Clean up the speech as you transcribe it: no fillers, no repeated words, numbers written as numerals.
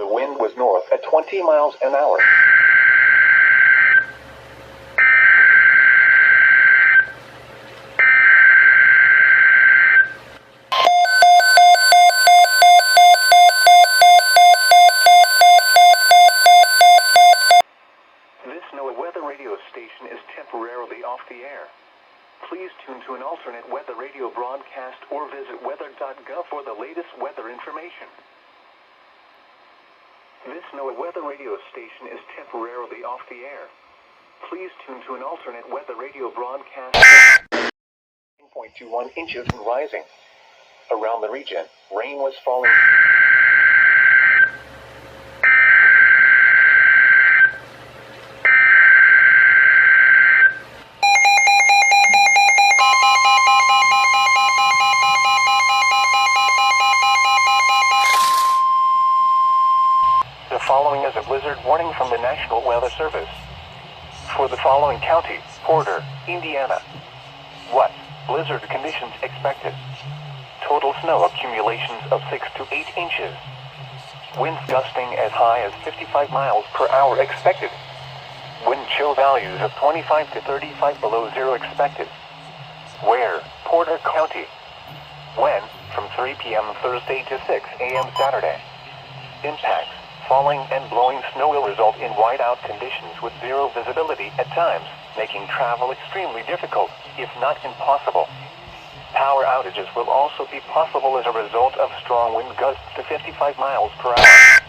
The wind was north at 20 miles an hour. This NOAA weather radio station is temporarily off the air. Please tune to an alternate weather radio broadcast or visit weather.gov for the latest weather information. This NOAA weather radio station is temporarily off the air. Please tune to an alternate weather radio broadcast. 9.21 inches and rising. Around the region, rain was falling. The following is a blizzard warning from the National Weather Service. For the following county, Porter, Indiana. What? Blizzard conditions expected. Total snow accumulations of 6 to 8 inches. Winds gusting as high as 55 miles per hour expected. Wind chill values of 25 to 35 below zero expected. Where? Porter County. When? From 3 p.m. Thursday to 6 a.m. Saturday. Impacts. Falling and blowing snow will result in whiteout conditions with zero visibility at times, making travel extremely difficult, if not impossible. Power outages will also be possible as a result of strong wind gusts to 55 miles per hour.